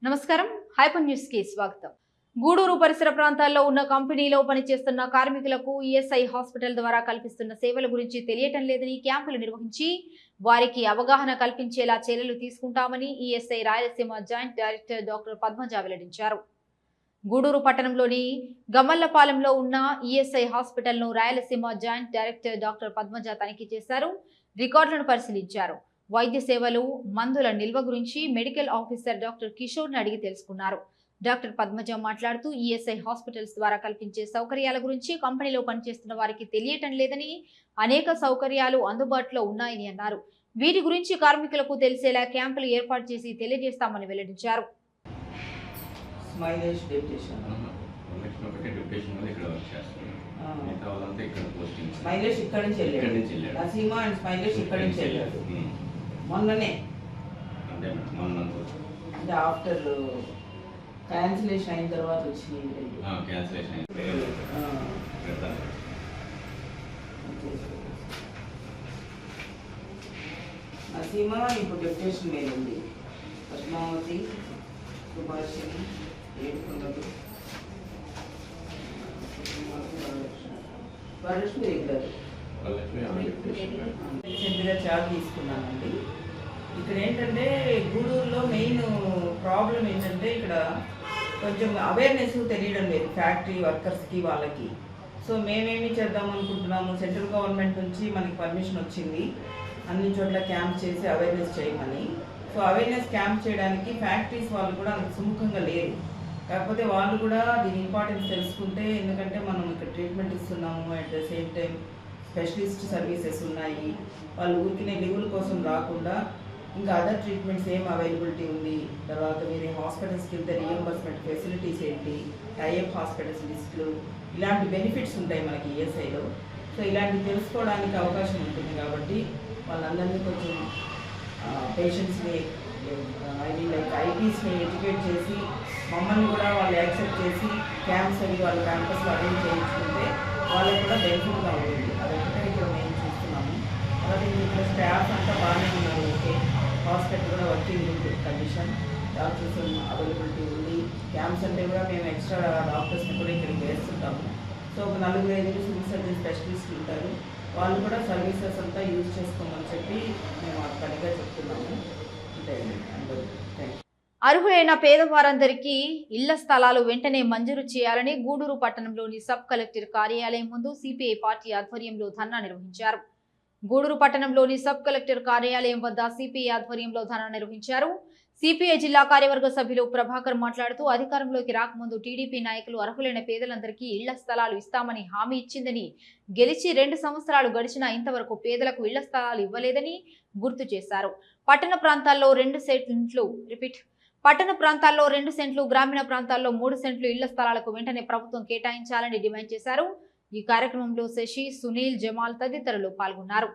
నమస్కారం hyper news కి స్వాగతం. గూడూరు పరిసర ప్రాంతాల్లో ఉన్న కంపెనీలో పనిచేస్తున్న కార్మికులకు ఈఎస్ఐ హాస్పిటల్ ద్వారా కల్పిస్తున్న సేవల గురించి తెలియటం లేదని క్యాంపులు నిర్వహించి వారికి అవగాహన కల్పించేలా చర్యలు తీసుకుంటామని ESI Rayalaseema joint director doctor Padmaja వెల్లడించారు. గూడూరు పట్టణంలోని గమల్లపాలెంలో ఉన్న ఈఎస్ఐ హాస్పిటల్ను Rayalaseema joint director doctor Padmaja తనిఖీ చేశారు. రికార్డులను పరిశీలించారు. వైద్య సేవలు, మందుల నిల్వ గురించి మెడికల్ ఆఫీసర్ డాక్టర్ కిషోర్ని అడిగి తెలుసుకున్నారు. డాక్టర్ పద్మజ మాట్లాడుతూ ఈఎస్ఐ హాస్పిటల్స్ ద్వారా కల్పించే సౌకర్యాల గురించి కంపెనీలో పనిచేస్తున్న వారికి తెలియటం లేదని, అనేక సౌకర్యాలు అందుబాటులో ఉన్నాయని అన్నారు. వీటి గురించి కార్మికులకు తెలిసేలా క్యాంపులు ఏర్పాటు చేసి తెలియజేస్తామని వెల్లడించారు. మొన్ననే అంటే ఆఫ్టర్ క్యాన్సిలేషన్ అయిన తర్వాత వచ్చింది. నసీమా ఇప్పుడు డెప్యుటేషన్ మీద ఉంది. పద్మావతి, సుభాషిణి, ఏడుకొండలు, వరలక్ష్మి రెగ్యులర్ రీసెంట్గా చార్జ్ తీసుకున్నానండి. ఇక్కడ ఏంటంటే గూడూరులో మెయిన్ ప్రాబ్లం ఏంటంటే ఇక్కడ కొంచెం అవేర్నెస్ తెలియడం లేదు ఫ్యాక్టరీ వర్కర్స్కి వాళ్ళకి. సో మేమేమి చేద్దాం అనుకుంటున్నాము, సెంట్రల్ గవర్నమెంట్ నుంచి మనకి పర్మిషన్ వచ్చింది అన్ని చోట్ల క్యాంప్ చేసి అవేర్నెస్ చేయమని. సో అవేర్నెస్ క్యాంప్ చేయడానికి ఫ్యాక్టరీస్ వాళ్ళు కూడా అంత సుముఖంగా లేరు. కాకపోతే వాళ్ళు కూడా దీని ఇంపార్టెన్స్ తెలుసుకుంటే, ఎందుకంటే మనం ఇక్కడ ట్రీట్మెంట్ ఇస్తున్నాము, at the same time specialist services ఉన్నాయి. వాళ్ళు ఊరికినే లీవుల కోసం రాకుండా ఇంకా అదర్ ట్రీట్మెంట్స్ ఏం అవైలబిలిటీ ఉంది, తర్వాత వేరే హాస్పిటల్స్కి వెళ్తే రియంబర్స్మెంట్ ఫెసిలిటీస్ ఏంటి, టైఅప్ హాస్పిటల్స్ లిస్టులు, ఇలాంటి బెనిఫిట్స్ ఉంటాయి మనకి ఈఎస్ఐలో. సో ఇలాంటివి తెలుసుకోవడానికి అవకాశం ఉంటుంది. కాబట్టి వాళ్ళందరినీ కొంచెం పేషెంట్స్ని లైక్ ఐపీస్ని ఎడ్యుకేట్ చేసి మమ్మల్ని కూడా వాళ్ళు యాక్సెప్ట్ చేసి క్యాంప్స్ అవి వాళ్ళ క్యాంపస్లో అటెండ్ చేయించుకుంటే వాళ్ళకి కూడా బెనిఫిట్గా ఉంటుంది. అదొకటే ఇక్కడ మేము చూస్తున్నాము. అలాగే ఇక్కడ స్టాఫ్ అంతా బాగానే ఉన్నారు. ఓకే, హాస్పిటల్ కూడా వర్కింగ్ ఉంది, కండిషన్ డాక్టర్స్ అవైలబిలిటీ ఉంది. క్యాంప్స్ అంటే కూడా మేము ఎక్స్ట్రా డాక్టర్స్ని కూడా ఇక్కడికి వేస్తుంటాము. సో ఒక 4-5 సివిల్ సర్జన్ స్పెషలిస్టులు ఉంటారు. వాళ్ళు కూడా సర్వీసెస్ అంతా యూజ్ చేసుకోమని చెప్పి మేము అక్కడిగా చెప్తున్నాము. అర్హులైన పేదవారందరికీ ఇళ్ల స్థలాలు వెంటనే మంజూరు చేయాలని గూడూరు పట్టణంలోని సబ్ కలెక్టర్ కార్యాలయం ముందు సిపిఐ పార్టీ ఆధ్వర్యంలో ధర్నా నిర్వహించారు. గూడూరు పట్టణంలోని సబ్ కలెక్టర్ కార్యాలయం వద్ద సిపిఐ ఆధ్వర్యంలో ధర్నా నిర్వహించారు. సిపిఐ జిల్లా కార్యవర్గ సభ్యులు ప్రభాకర్ మాట్లాడుతూ, అధికారంలోకి రాకముందు టీడీపీ నాయకులు అర్హులైన పేదలందరికీ ఇళ్ల స్థలాలు ఇస్తామని హామీ ఇచ్చిందని, గెలిచి 2 సంవత్సరాలు గడిచినా ఇంతవరకు పేదలకు ఇళ్ల స్థలాలు ఇవ్వలేదని గుర్తు చేశారు. పట్టణ ప్రాంతాల్లో 2 సెంట్లు, గ్రామీణ ప్రాంతాల్లో 3 సెంట్లు ఇళ్ల స్థలాలకు వెంటనే ప్రభుత్వం కేటాయించాలని డిమాండ్ చేశారు. ఈ కార్యక్రమంలో శశి, సునీల్, జమాల్ తదితరులు పాల్గొన్నారు.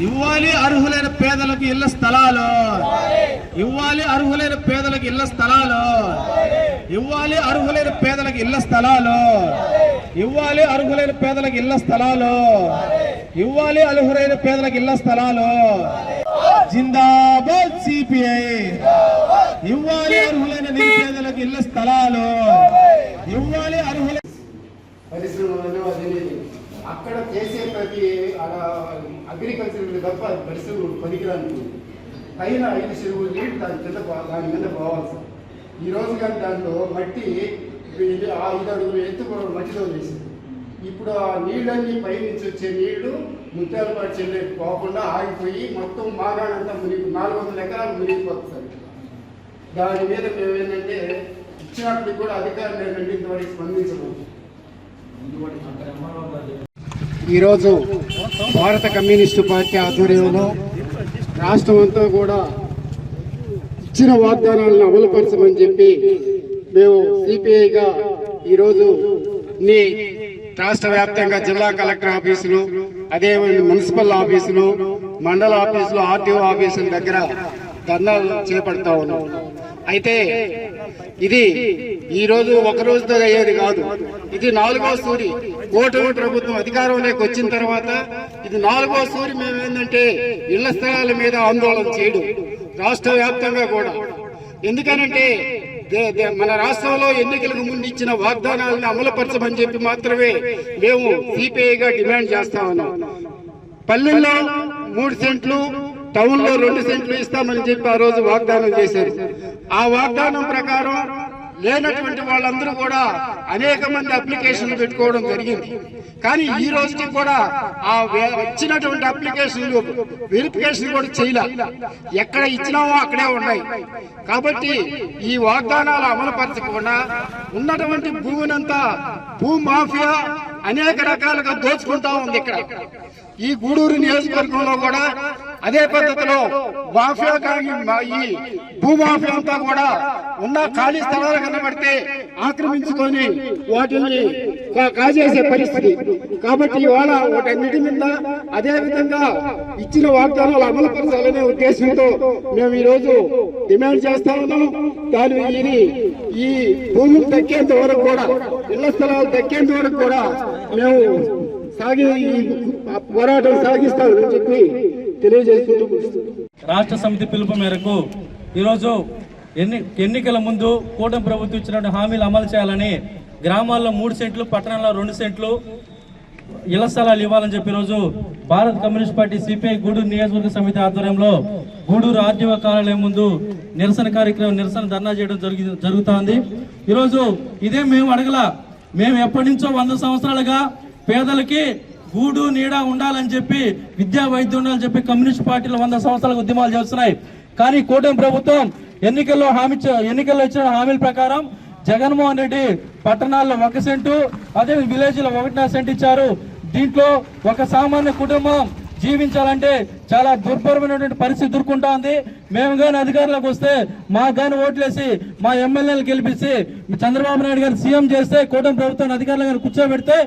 ఇవ్వాలి అర్హులైన పేదలకు ఇళ్ల స్థలాలు, ఇవ్వాలి అర్హులైన పేదలకు ఇళ్ల స్థలాలు, ఇవ్వాలి అర్హులైన పేదలకు ఇళ్ల స్థలాలు, ఇవ్వాలి అర్హులైన పేదలకు ఇళ్ల స్థలాలు, ఇవ్వాలి అర్హులైన పేదలకు ఇళ్ల స్థలాలు. జిందాబాద్ సిపిఐ. ఇవ్వాలి అర్హులైన నిరుపేదలకు ఇళ్ల స్థలాలు, ఇవ్వాలి అర్హులైన పరిశ్రమలు అక్కడ చేసే ప్రతి అగ్రికల్చర్ తప్ప పరిశ్రమలు పనికిరానికి పైన 5 చెరువులు నీళ్ళు దాని మీద పోవాల్సి. ఈ రోజు కానీ దాంట్లో మట్టి 5 అడుగులు ఎత్తు మట్టితో చేసింది. ఇప్పుడు ఆ నీళ్ళన్నీ పైనుంచి వచ్చే నీళ్లు ముత్యాలపాటు చెల్లెకి పోకుండా ఆగిపోయి మొత్తం మాగాడంతా 400 ఎకరాలు మునిగిపోతుంది. దాని మీద మేము ఏంటంటే ఇచ్చినప్పటికి కూడా అధికారులు ఏంటంటే ఇంతవరకు స్పందించడం. ఈరోజు భారత కమ్యూనిస్టు పార్టీ ఆధ్వర్యంలో రాష్ట్రం అంతా కూడా ఇచ్చిన వాగ్దానాలను అమలుపరచమని చెప్పి మేము సిపిఐగా ఈరోజు రాష్ట్ర వ్యాప్తంగా జిల్లా కలెక్టర్ ఆఫీసులు, అదే మున్సిపల్ ఆఫీసులు, మండల ఆఫీసులు, ఆర్టీఓ ఆఫీసుల దగ్గర ధర్నాలు చేపడతా ఉన్నాం. అయితే ఇది ఈ రోజు ఒక రోజుతో అయ్యేది కాదు. ఇది 4వ సూరి. కూటమి ప్రభుత్వం అధికారంలోకి వచ్చిన తర్వాత ఇది 4వ సూరి. మేము ఏంటంటే ఇళ్ల స్థలాల మీద ఆందోళన చేయడం. రాష్ట్ర వ్యాప్తంగా కూడా. ఎందుకనంటే మన రాష్ట్రంలో ఎన్నికలకు ముందు ఇచ్చిన వాగ్దానాలను అమలుపరచమని చెప్పి మాత్రమే మేము సిపిఐగా డిమాండ్ చేస్తా ఉన్నాం. పల్లెల్లో 3 సెంట్లు, టౌన్లో 2 సెంట్లు ఇస్తామని చెప్పి ఆ రోజు వాగ్దానం చేశారు. ఆ వాగ్దానం ప్రకారం లేనటువంటి వాళ్ళందరూ కూడా అనేక మంది అప్లికేషన్లు పెట్టుకోవడం జరిగింది. కానీ ఈ రోజుకి కూడా ఆ వచ్చినటువంటి అప్లికేషన్లు వెరిఫికేషన్ కూడా చేయలే. ఎక్కడ ఇచ్చినామో అక్కడే ఉన్నాయి. కాబట్టి ఈ వాగ్దానాలు అమలుపరచకుండా ఉన్నటువంటి భూమినంతా భూమాఫియా అనేక రకాలుగా దోచుకుంటా ఉంది. ఇక్కడ ఈ గూడూరు నియోజకవర్గంలో కూడా అదే పద్ధతిలో మాఫియా ఈ భూమాఫియా అంతా కూడా ఉన్న ఖాళీ స్థలాలు కనబడితే ఆక్రమించుకొని వాటిని కాజేసే పరిస్థితి. కాబట్టి ఇవాళ వాటన్నిటి మీద అదే విధంగా ఇచ్చిన వాగ్దానాలు అమలుపరచాలనే ఉద్దేశంతో మేము ఈరోజు డిమాండ్ చేస్తా ఉన్నాం. దాని ఈ భూములు దక్కేంత వరకు కూడా, ఇళ్ల స్థలాలు దక్కేంత వరకు కూడా మేము పోరాటం సాగిస్తామని చెప్పి తెలియజేసుకుంటూ రాష్ట్ర సమితి పిలుపు మేరకు ఈరోజు ఎన్నికల ముందు కూటమి ప్రభుత్వం ఇచ్చిన హామీలు అమలు చేయాలని గ్రామాల్లో 3 సెంట్లు, పట్టణాల్లో 2 సెంట్లు ఇళ్ల స్థలాలు ఇవ్వాలని చెప్పి ఈరోజు భారత కమ్యూనిస్ట్ పార్టీ సిపిఐ గూడూరు నియోజకవర్గ సమితి ఆధ్వర్యంలో గూడూరు ఆర్డీఓ కార్యాలయం ముందు నిరసన ధర్నా చేయడం జరుగుతోంది. ఈరోజు ఇదే మేము అడగలా. మేము ఎప్పటి నుంచో 100 సంవత్సరాలుగా పేదలకి గూడు నీడ ఉండాలని చెప్పి, విద్యా వైద్యం ఉండాలని చెప్పి కమ్యూనిస్ట్ పార్టీలు 100 సంవత్సరాల ఉద్యమాలు చేస్తున్నాయి. కానీ కూటమి ప్రభుత్వం ఎన్నికల్లో ఇచ్చిన హామీల ప్రకారం జగన్మోహన్ రెడ్డి పట్టణాల్లో 1 సెంటు, అదే విలేజ్ లో 1.5 సెంటు ఇచ్చారు. దీంట్లో ఒక సామాన్య కుటుంబం జీవించాలంటే చాలా దుర్భరమైనటువంటి పరిస్థితి ఎదుర్కొంటా ఉంది. మేము కానీ అధికారంలోకి వస్తే మాకు కానీ ఓట్లేసి మా ఎమ్మెల్యేలు గెలిపిస్తే చంద్రబాబు నాయుడు గారు సీఎం చేస్తే, కూటమి ప్రభుత్వాన్ని అధికారులు గారు కూర్చోబెడితే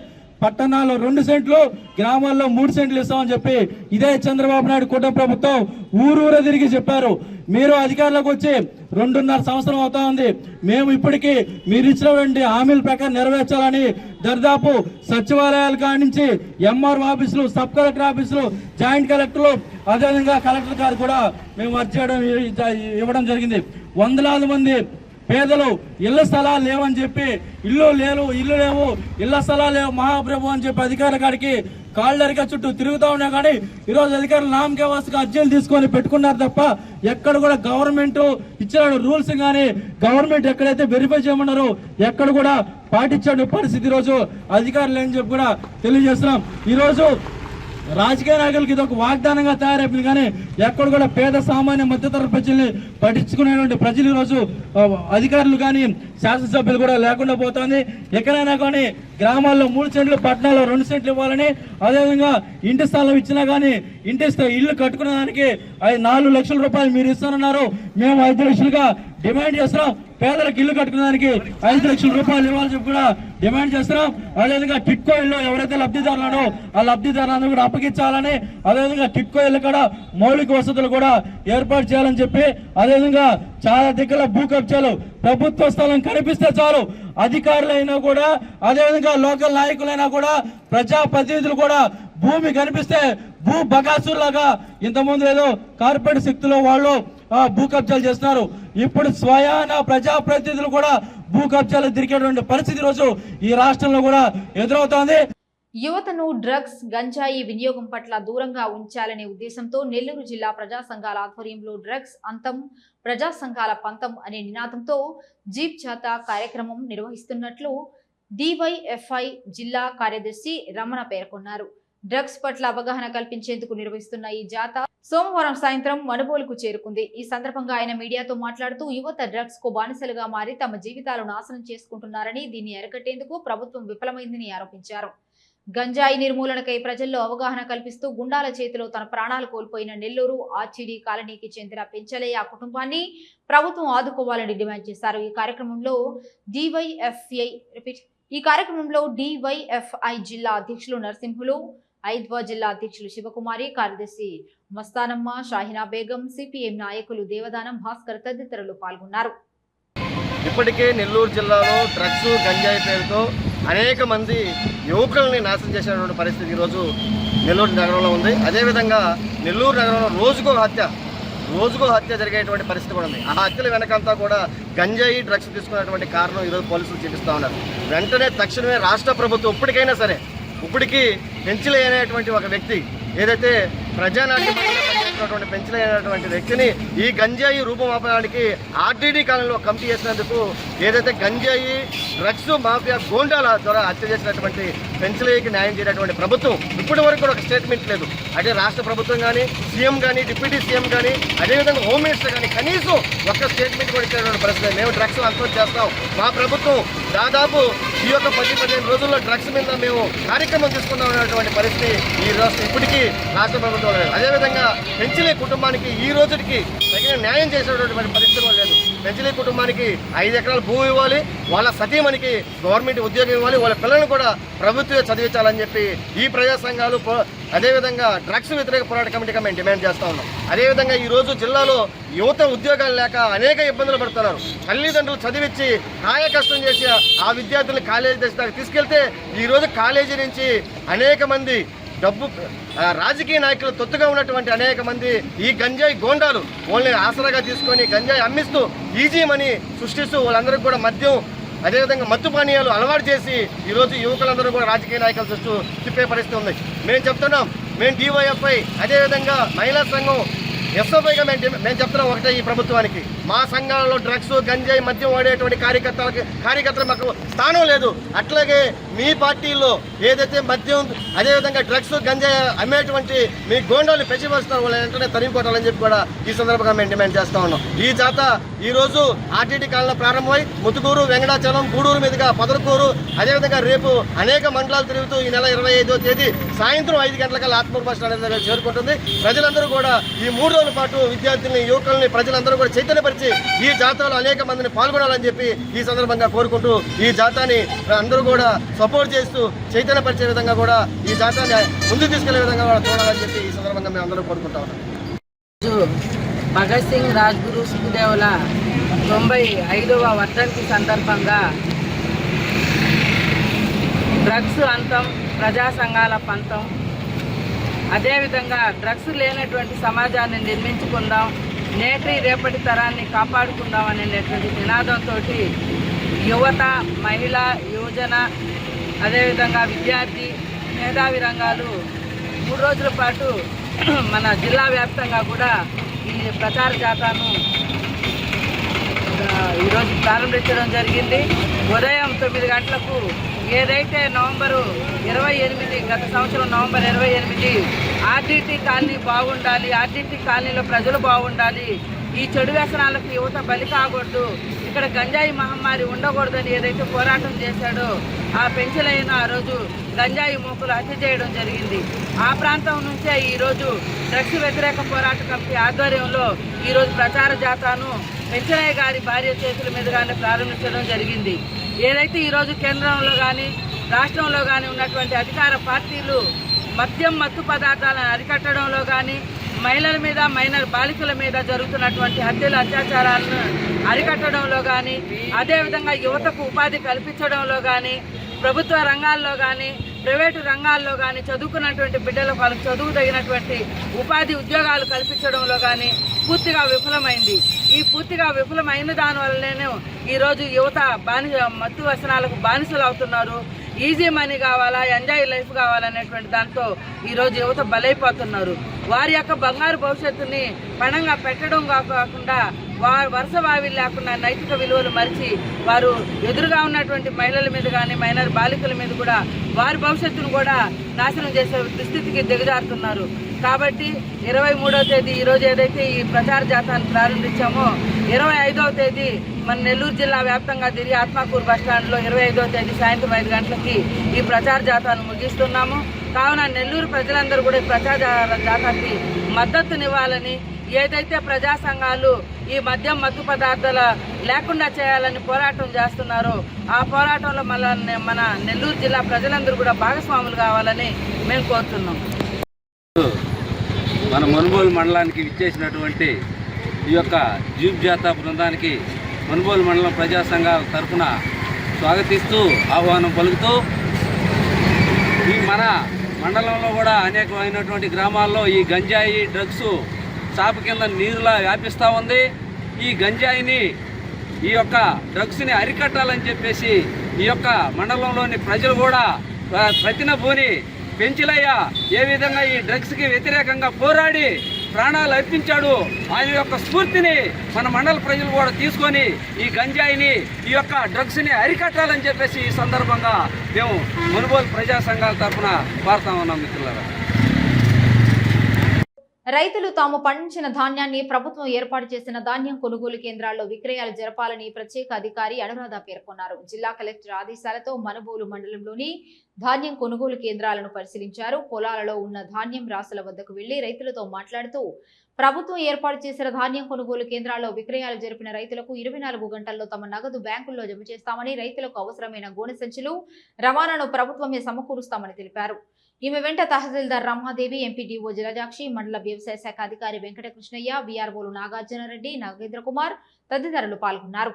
పట్టణాల్లో 2 సెంట్లు, గ్రామాల్లో 3 సెంట్లు ఇస్తామని చెప్పి ఇదే చంద్రబాబు నాయుడు కూటమి ప్రభుత్వం ఊరూరా తిరిగి చెప్పారు. మీరు అధికారంలోకి వచ్చి 2.5 సంవత్సరం అవుతా ఉంది. మేము ఇప్పటికీ మీరు ఇచ్చినటువంటి హామీల ప్రకారం నెరవేర్చాలని దాదాపు సచివాలయాల కాడి నుంచి ఎంఆర్ఓ ఆఫీసులు, సబ్ కలెక్టర్ ఆఫీసులు, జాయింట్ కలెక్టర్లు, అదేవిధంగా కలెక్టర్ గారు కూడా మేము ఇవ్వడం జరిగింది. వందలాది మంది పేదలు ఇళ్ల స్థలాలు లేవని చెప్పి, ఇల్లు లేవు, ఇళ్ల స్థలాలు లేవు మహాప్రభు అని చెప్పి అధికారుల కాడికి కాళ్ళరిక చుట్టూ తిరుగుతూ ఉన్నా. కానీ ఈరోజు అధికారులు నామకే వస్తుగా అర్జీలు తీసుకొని పెట్టుకున్నారు తప్ప ఎక్కడ కూడా గవర్నమెంట్ ఇచ్చిన రూల్స్ కానీ, గవర్నమెంట్ ఎక్కడైతే వెరిఫై చేయమన్నారో ఎక్కడ కూడా పాటించే పరిస్థితి ఈరోజు అధికారులు అని చెప్పి కూడా తెలియజేస్తున్నాం. ఈరోజు రాజకీయ నాయకులకి ఇది ఒక వాగ్దానంగా తయారైపోయింది. కానీ ఎక్కడ కూడా పేద సామాన్య మధ్యతరగతి ప్రజల్ని పట్టించుకునేటువంటి ప్రజలు ఈరోజు అధికారులు కానీ శాసనసభ్యులు కూడా లేకుండా పోతుంది. ఎక్కడైనా కానీ గ్రామాల్లో 3 సెంట్లు, పట్టణాల్లో 2 సెంట్లు ఇవ్వాలని, అదేవిధంగా ఇంటి స్థలం ఇచ్చినా కానీ ఇల్లు కట్టుకునే దానికి 4 లక్షల రూపాయలు మీరు ఇస్తానన్నారు. మేము 5 లక్షలుగా డిమాండ్ చేస్తున్నాం. పేదలకు ఇల్లు కట్టుకునేదానికి 5 లక్షల రూపాయలు ఇవ్వాలని చెప్పి కూడా డిమాండ్ చేస్తున్నాం. అదేవిధంగా టిట్కో ఇల్లు ఎవరైతే లబ్ధిదారులను ఆ లబ్ధిదారులను కూడా అప్పగించాలని, అదేవిధంగా టిట్కో ఇల్లు కూడా మౌలిక వసతులు కూడా ఏర్పాటు చేయాలని చెప్పి, అదేవిధంగా చాలా దగ్గర భూ కబ్జాలు, ప్రభుత్వ స్థలం కనిపిస్తే చాలు అధికారులైనా కూడా, అదేవిధంగా లోకల్ నాయకులైనా కూడా, ప్రజాప్రతినిధులు కూడా భూమి కనిపిస్తే భూ బకాసుల్లాగా ఇంతకుముందు ఏదో కార్పొరేట్ శక్తిలో వాళ్ళు భూ కబ్జాలు చేస్తున్నారు. ఇప్పుడు స్వయాన ప్రజాప్రతినిధులు కూడా భూ కబ్జాలు తిరిగేటువంటి పరిస్థితి రోజు ఈ రాష్ట్రంలో కూడా ఎదురవుతోంది. యువతను డ్రగ్స్, గంజాయి వినియోగం పట్ల దూరంగా ఉంచాలనే ఉద్దేశంతో నెల్లూరు జిల్లా ప్రజా సంఘాల ఆధ్వర్యంలో డ్రగ్స్ అంతం, ప్రజా సంఘాల పంతం అనే నినాదంతో జీప్ జాతా కార్యక్రమం నిర్వహిస్తున్నట్లు డివైఎఫ్ఐ జిల్లా కార్యదర్శి రమణ పేర్కొన్నారు. డ్రగ్స్ పట్ల అవగాహన కల్పించేందుకు నిర్వహిస్తున్న ఈ జాతా సోమవారం సాయంత్రం మనుబోలుకు చేరుకుంది. ఈ సందర్భంగా ఆయన మీడియాతో మాట్లాడుతూ యువత డ్రగ్స్ కు బానిసలుగా మారి తమ జీవితాలను నాశనం చేసుకుంటున్నారని, దీన్ని అరికట్టేందుకు ప్రభుత్వం విఫలమైందని ఆరోపించారు. గంజాయి నిర్మూలనకై ప్రజల్లో అవగాహన కల్పిస్తూ గుండాల చేతిలో తన ప్రాణాలు కోల్పోయిన నెల్లూరు ఆర్చిడి కాలనీకి చెందిన పెంచలయ్య కుటుంబాన్ని ప్రభుత్వం ఆదుకోవాలని డిమాండ్ చేశారు. ఈ కార్యక్రమంలో డివైఎఫ్ఐ జిల్లా అధ్యక్షులు నరసింహులు, ఐద్వా జిల్లా అధ్యక్షులు శివకుమారి, కార్యదర్శి మస్తానమ్మ, షాహినా బేగం, సిపిఎం నాయకులు దేవదానం, భాస్కర్ తదితరులు పాల్గొన్నారు. ఇప్పటికే నెల్లూరు జిల్లాలో డ్రగ్స్, గంజాయి పేరుతో అనేక మంది యువకుల్ని నాశనం చేసినటువంటి పరిస్థితి ఈరోజు నెల్లూరు నగరంలో ఉంది. అదేవిధంగా నెల్లూరు నగరంలో రోజుకో హత్య రోజుకో హత్య జరిగేటువంటి పరిస్థితి కూడా ఉంది. ఆ హత్యల వెనకంతా కూడా గంజాయి డ్రగ్స్ తీసుకున్నటువంటి కారణం ఈరోజు పోలీసులు చూపిస్తూ ఉన్నారు. వెంటనే తక్షణమే రాష్ట్ర ప్రభుత్వం ఇప్పటికైనా సరే, ఇప్పటికీ పెంచిలే అనేటువంటి ఒక వ్యక్తి ఏదైతే ప్రజానాట్య పనిచేస్తున్నటువంటి పెంచిలే అనేటువంటి వ్యక్తిని ఈ గంజాయి రూపమాపడానికి ఆర్టీడీ కాలంలో కమిటీ చేసినందుకు ఏదైతే గంజాయి డ్రగ్స్ మాఫియా గోండాల ద్వారా హత్య చేసినటువంటి పెంచిలేకి న్యాయం చేయనటువంటి ప్రభుత్వం ఇప్పటి వరకు కూడా ఒక స్టేట్మెంట్ లేదు. అంటే రాష్ట్ర ప్రభుత్వం కానీ, సీఎం కానీ, డిప్యూటీ సీఎం కానీ, అదేవిధంగా హోమ్ మినిస్టర్ కానీ కనీసం ఒక్క స్టేట్మెంట్ కూడా ఇచ్చేటువంటి పరిస్థితి. మేము డ్రగ్స్ అంతం చేస్తాం, మా ప్రభుత్వం దాదాపు ఈ యొక్క 10-15 రోజుల్లో డ్రగ్స్ మీద మేము కార్యక్రమం తీసుకుందాం అనేటువంటి పరిస్థితి ఈ రాష్ట్రం ఇప్పటికీ రాష్ట్ర ప్రభుత్వం లేదు. అదేవిధంగా పెంచిలే కుటుంబానికి ఈ రోజుకి తగిన న్యాయం చేసేటువంటి పరిస్థితి కూడా లేదు. పెంచిలే కుటుంబానికి 5 ఎకరాల భూమి ఇవ్వాలి, వాళ్ళ సతీమణికి గవర్నమెంట్ ఉద్యోగం ఇవ్వాలి, వాళ్ళ పిల్లలను కూడా ప్రభుత్వమే చదివించాలని చెప్పి ఈ ప్రజా సంఘాలు అదేవిధంగా డ్రగ్స్ వ్యతిరేక పోరాట కమిటీగా మేము డిమాండ్ చేస్తూ ఉన్నాం. అదేవిధంగా ఈరోజు జిల్లాలో యువత ఉద్యోగాలు లేక అనేక ఇబ్బందులు పడుతున్నారు. తల్లిదండ్రులు చదివించి కాయ కష్టం చేసి ఆ విద్యార్థులను కాలేజీ దశ దాకా తీసుకెళ్తే ఈరోజు కాలేజీ నుంచి అనేక మంది డబ్బు రాజకీయ నాయకులు తొత్తుగా ఉన్నటువంటి అనేక మంది ఈ గంజాయి గోండాలు వాళ్ళని ఆసరాగా తీసుకొని గంజాయి అమ్మిస్తూ ఈజీ మనీ సృష్టిస్తూ వాళ్ళందరికీ కూడా మద్యం అదేవిధంగా మత్తు పానీయాలు అలవాటు చేసి ఈరోజు యువకులందరూ కూడా రాజకీయ నాయకుల చుట్టూ తిప్పే పరిస్థితి ఉంది. మేము చెప్తున్నాం, మేము DYFI అదేవిధంగా మహిళా సంఘం ఎస్ఎఫ్ఐగా మేము చెప్తున్నాం ఒకటే ఈ ప్రభుత్వానికి, మా సంఘాలలో డ్రగ్స్ గంజాయి మద్యం వాడేటువంటి కార్యకర్తలు మాకు స్థానం లేదు. అట్లాగే మీ పార్టీల్లో ఏదైతే మద్యం అదేవిధంగా డ్రగ్స్ గంజాయి అమ్మేటువంటి మీ గోండాలు పెంచివేస్తున్నారు, వాళ్ళని వెంటనే తరిమిపోవాలని చెప్పి కూడా ఈ సందర్భంగా మేము డిమాండ్ చేస్తా ఉన్నాం. ఈ జాత ఈరోజు ఆర్టీటీ కాలంలో ప్రారంభమై ముతుకూరు, వెంకటాచలం, గూడూరు మీదుగా పొదలకూరు అదేవిధంగా రేపు అనేక మండలాలు తిరుగుతూ ఈ నెల 25వ తేదీ సాయంత్రం 5 గంటలకల్లా ఆత్మూరు బస్ స్టాండ్ దగ్గర చేరుకుంటుంది. ప్రజలందరూ కూడా ఈ 3 రోజుల పాటు విద్యార్థుల్ని, యువకుల్ని, ప్రజలందరూ కూడా చైతన్యపరిచి ఈ జాతరలో అనేక మందిని పాల్గొనాలని చెప్పి ఈ సందర్భంగా కోరుకుంటూ ఈ జాతాని అందరూ కూడా సపోర్ట్ చేస్తూ చైతన్యపరిచే విధంగా కూడా ఈ జాతాన్ని ముందుకు తీసుకెళ్లే విధంగా కూడా చూడాలని చెప్పి ఈ సందర్భంగా మేము అందరూ కోరుకుంటా ఉన్నాం. భగత్ సింగ్, రాజ్గురు, సుఖదేవుల 95వ వర్ధంతి సందర్భంగా డ్రగ్స్ అంతం, ప్రజా సంఘాల పంతం, అదేవిధంగా డ్రగ్స్ లేనటువంటి సమాజాన్ని నిర్మించుకుందాం, నేటి రేపటి తరాన్ని కాపాడుకుందాం అనేటువంటి నినాదంతో యువత, మహిళ, యువజన అదేవిధంగా విద్యార్థి, మేధావి రంగాలు 3 రోజుల పాటు మన జిల్లా వ్యాప్తంగా కూడా ఈ ప్రచార జాతాను ఈరోజు ప్రారంభించడం జరిగింది. ఉదయం 9 గంటలకు ఏదైతే నవంబరు 28 గత సంవత్సరం నవంబర్ 28 ఆర్టీటీ కాలనీ బాగుండాలి, ఆర్టీటీ కాలనీలో ప్రజలు బాగుండాలి, ఈ చెడు వ్యసనాలకు యువత బలి కాకూడదు, ఇక్కడ గంజాయి మహమ్మారి ఉండకూడదని ఏదైతే పోరాటం చేశాడో ఆ పెంచలైన ఆ రోజు గంజాయి మూకలు హత్య చేయడం జరిగింది. ఆ ప్రాంతం నుంచే ఈరోజు డ్రగ్స్ వ్యతిరేక పోరాట కమిటీ ఆధ్వర్యంలో ఈరోజు ప్రచార జాతాను పెంచలయ్య గారి భార్య చేతుల మీదుగానే ప్రారంభించడం జరిగింది. ఏదైతే ఈరోజు కేంద్రంలో కానీ రాష్ట్రంలో కానీ ఉన్నటువంటి అధికార పార్టీలు మద్యం, మత్తు పదార్థాలను అరికట్టడంలో కానీ, మహిళల మీద, మైనర్ బాలికల మీద జరుగుతున్నటువంటి హత్యలు, అత్యాచారాలను అరికట్టడంలో కానీ, అదేవిధంగా యువతకు ఉపాధి కల్పించడంలో కానీ, ప్రభుత్వ రంగాల్లో కానీ ప్రైవేటు రంగాల్లో కానీ చదువుకున్నటువంటి బిడ్డలకు వాళ్ళకి చదువు తగినటువంటి ఉపాధి ఉద్యోగాలు కల్పించడంలో కానీ పూర్తిగా విఫలమైంది. ఈ పూర్తిగా విఫలమైన దానివల్లనే ఈరోజు యువత మత్తు వ్యసనాలకు బానిసలు అవుతున్నారు. ఈజీ మనీ కావాలా, ఎంజాయ్ లైఫ్ కావాలనేటువంటి దాంతో ఈరోజు యువత బలైపోతున్నారు. వారి యొక్క బంగారు భవిష్యత్తుని పణంగా పెట్టడం కాకుండా వరుస వావి లేకుండా నైతిక విలువలు మరిచి వారు ఎదురుగా ఉన్నటువంటి మహిళల మీద కానీ, మైనర్ బాలికల మీద కూడా వారి భవిష్యత్తును కూడా నాశనం చేసే దుస్థితికి దిగజారుతున్నారు. కాబట్టి 23వ తేదీ ఈరోజు ఏదైతే ఈ ప్రచార జాతాన్ని ప్రారంభించామో 25వ తేదీ మన నెల్లూరు జిల్లా వ్యాప్తంగా తిరిగి ఆత్మకూరు బస్టాండ్లో 25వ తేదీ సాయంత్రం 5 గంటలకి ఈ ప్రచార జాతాను ముగిస్తున్నాము. కావున నెల్లూరు ప్రజలందరూ కూడా ఈ ప్రచార జాతాకి మద్దతునివ్వాలని, ఏదైతే ప్రజా సంఘాలు ఈ మద్యం, మత్తు పదార్థాల లేకుండా చేయాలని పోరాటం చేస్తున్నారో ఆ పోరాటంలో మన నెల్లూరు జిల్లా ప్రజలందరూ కూడా భాగస్వాములు కావాలని మేము కోరుతున్నాం. మన మనుబోలు మండలానికి విచ్చేసినటువంటి ఈ యొక్క జీప్ జాతా బృందానికి మనుబోలు మండలం ప్రజా సంఘాల తరఫున స్వాగతిస్తూ ఆహ్వానం పలుకుతూ ఈ మన మండలంలో కూడా అనేకమైనటువంటి గ్రామాల్లో ఈ గంజాయి డ్రగ్స్ చాప కింద నీరులా వ్యాపిస్తూ ఉంది. ఈ గంజాయిని, ఈ యొక్క డ్రగ్స్ని అరికట్టాలని చెప్పేసి ఈ యొక్క మండలంలోని ప్రజలు కూడా ప్రతినబూని పెంచిలయ్య ఏ విధంగా ఈ డ్రగ్స్కి వ్యతిరేకంగా పోరాడి ప్రాణాలు అర్పించాడు. ఆయన యొక్క స్ఫూర్తిని మన మండల ప్రజలు కూడా తీసుకొని ఈ గంజాయిని, ఈ యొక్క డ్రగ్స్ని అరికట్టాలని చెప్పేసి ఈ సందర్భంగా మేము మునుగోలు ప్రజా సంఘాల తరఫున కోరుతా ఉన్నాం మిత్రులారా. రైతులు తాము పండించిన ధాన్యాన్ని ప్రభుత్వం ఏర్పాటు చేసిన ధాన్యం కొనుగోలు కేంద్రాల్లో విక్రయాలు జరపాలని ప్రత్యేక అధికారి అనురాధ పేర్కొన్నారు. జిల్లా కలెక్టర్ ఆదేశాలతో మనుబోలు మండలంలోని ధాన్యం కొనుగోలు కేంద్రాలను పరిశీలించారు. పొలాలలో ఉన్న ధాన్యం రాసుల వద్దకు వెళ్లి రైతులతో మాట్లాడుతూ ప్రభుత్వం ఏర్పాటు చేసిన ధాన్యం కొనుగోలు కేంద్రాల్లో విక్రయాలు జరిపిన రైతులకు 24 గంటల్లో తమ నగదు బ్యాంకుల్లో జమ చేస్తామని, రైతులకు అవసరమైన గోనె సంచులు రవాణాను ప్రభుత్వమే సమకూరుస్తామని తెలిపారు. ఈమె వెంట తహసీల్దార్ రమాదేవి, ఎంపీడీఓ జలజాక్షి, మండల వ్యవసాయ శాఖ అధికారి వెంకటకృష్ణయ్య, వీఆర్ఓలు నాగార్జునరెడ్డి, నాగేంద్ర కుమార్ తదితరులు పాల్గొన్నారు.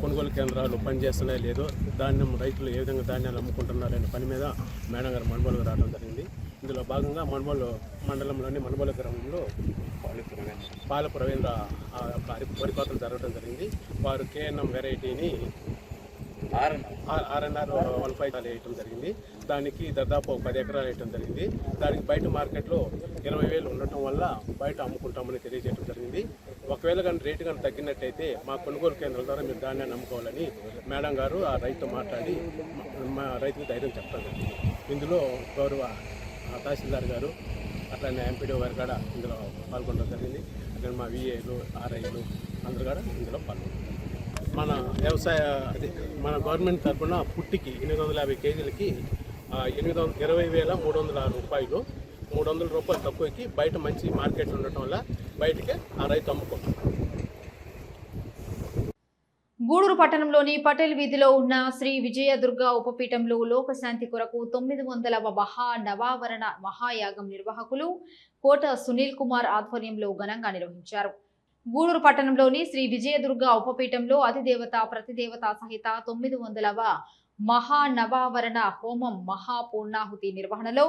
కొనుగోలు కేంద్రాలు పనిచేస్తున్నాయో లేదో, ధాన్యం రైతులు ఏ విధంగా ధాన్యాలు అమ్ముకుంటున్నారనే పని మీద మేడం గారు మనుబోలుకు రావడం జరిగింది. ఇందులో భాగంగా మనుబోలు మండలంలోని మనుబోలు గ్రామంలో పాల ప్రవీణ వరి కోతలు జరగడం జరిగింది. వారు కేఎన్ఎం వెరైటీని R&R 15 వేయటం జరిగింది. దానికి దాదాపు 10 ఎకరాలు వేయటం జరిగింది. దానికి బయట మార్కెట్లో 20,000 ఉండటం వల్ల బయట అమ్ముకుంటామని తెలియజేయడం జరిగింది. ఒకవేళ కానీ రేటు కానీ తగ్గినట్టయితే మా కొనుగోలు కేంద్రాల ద్వారా మీరు ధాన్యాన్ని అమ్ముకోవాలని మేడం గారు ఆ రైతు మాట్లాడి మా రైతుకి ధైర్యం చెప్తారు. ఇందులో గౌరవ తహసీల్దార్ గారు అట్లనే ఎంపీడీఓ గారు కూడా ఇందులో పాల్గొనడం జరిగింది. అక్కడ మా విఏలు, ఆర్ఐలు అందరూ కూడా ఇందులో పాల్గొన్నారు. మన మన గవర్నమెంట్ తరఫున పుట్టికి 850 కేజీలకి 20,306 రూపాయలు, 300 రూపాయలు తక్కువకి బయట మంచి మార్కెట్ ఉండటం వల్ల బయటకే ఆ రైతు అమ్ముకుంటాం. గూడూరు పట్టణంలోని పటేల్ వీధిలో ఉన్న శ్రీ విజయదుర్గ ఉపపీఠంలో లోకశాంతి కొరకు 900వ మహానవావరణ మహాయాగం నిర్వాహకులు కోట సునీల్ కుమార్ ఆధ్వర్యంలో ఘనంగా నిర్వహించారు. గూడూరు పట్టణంలోని శ్రీ విజయదుర్గ ఉపపీఠంలో అధిదేవత ప్రతిదేవత సహిత 900వ మహానవావరణ హోమం మహాపూర్ణాహుతి నిర్వహణలో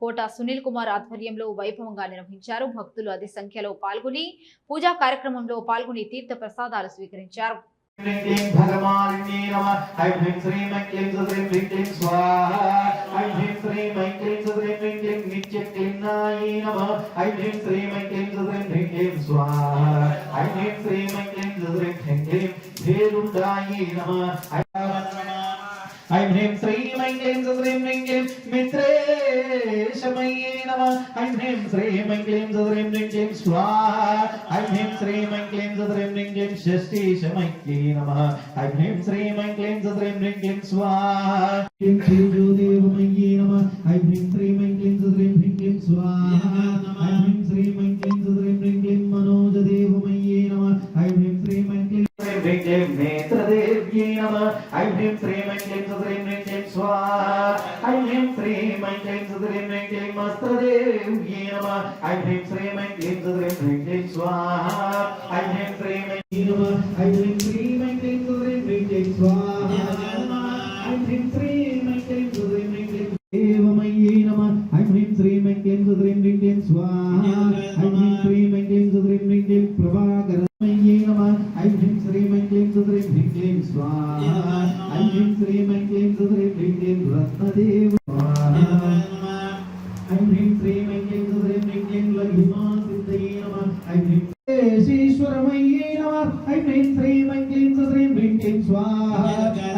కోట సునీల్ కుమార్ ఆధ్వర్యంలో వైభవంగా నిర్వహించారు. భక్తులు అధిక సంఖ్యలో పాల్గొని పూజా కార్యక్రమంలో పాల్గొని తీర్థ ప్రసాదాలు స్వీకరించారు. भगवान्ये नमः। ऐं ह्रीं श्रीं ऐं क्लीं श्रीं ह्रीं क्लीं स्वाहा। ऐं ह्रीं श्रीं ऐं क्लीं श्रीं ह्रीं क्लीं नित्यक्लीनायै नमः। ऐं ह्रीं श्रीं ऐं क्लीं श्रीं ह्रीं क्लीं स्वाहा। ऐं ह्रीं श्रीं ऐं क्लीं श्रीं ह्रीं क्लीं भेरुण्डायै नमः। ऐं ह्रीं श्रीं ऐं क्लीं श्रीं ह्रीं क्लीं मित्रेशमये नमः। ऐं ह्रीं श्रीं ऐं क्लीं श्रीं ह्रीं क्लीं स्वाहा। ऐं ह्रीं श्रीं ऐं क्लीं श्रीं ह्रीं क्लीं षष्ठीशमये नमः। ऐं ह्रीं श्रीं ऐं क्लीं श्रीं ह्रीं क्लीं स्वाहा। ऐं श्रीं ज्योतिर्मये नमः। ऐं ह्रीं श्रीं ऐं क्लीं श्रीं ह्रीं क्लीं स्वाहा। ऐं ह्रीं श्रीं ऐं क्लीं श्रीं ह्रीं क्लीं मनोजदेवमये नमः। ऐं ह्रीं श्रीं ऐं क्लीं ह्रीं क्लीं नेत्रदेव्यै नमः। ऐं ह्रीं श्रीं ऐं क्लीं श्रीं ह्रीं क्लीं स्वाहा। ऐं ह्रीं श्रीं ऐं क्लीं श्रीं ह्रीं क्लीं मस्त्रदेव्यै नमः। ऐं ह्रीं श्रीं ऐं क्लीं श्रीं ह्रीं क्लीं स्वाहा। ऐं ह्रीं श्रीं ऐं नमः। ऐं ह्रीं श्रीं ऐं क्लीं श्रीं ह्रीं क्लीं स्वाहा। ऐं ह्रीं श्रीं ऐं क्लीं श्रीं ह्रीं क्लीं देवमये नमः। ऐं ह्रीं श्रीं ऐं क्लीं श्रीं ह्रीं क्लीं स्वाहा। ऐं ह्रीं श्रीं ऐं क्लीं श्रीं ह्रीं क्लीं प्रभाकरमये नमः। ऐं ह्रीं श्रीं ऐं क्लीं श्रीं ह्रीं क्लीं स्वाहा। ऐं ह्रीं श्रीं ऐं क्लीं श्रीं ह्रीं क्लीं रत्नदेव स्वाहा। ऐं ह्रीं श्रीं ऐं क्लीं श्रीं ह्रीं क्लीं लघिमासिद्धये नमः। ऐं ह्रीं ईश्वरमये नमः। ऐं ह्रीं श्रीं ऐं क्लीं श्रीं ह्रीं क्लीं स्वाहा।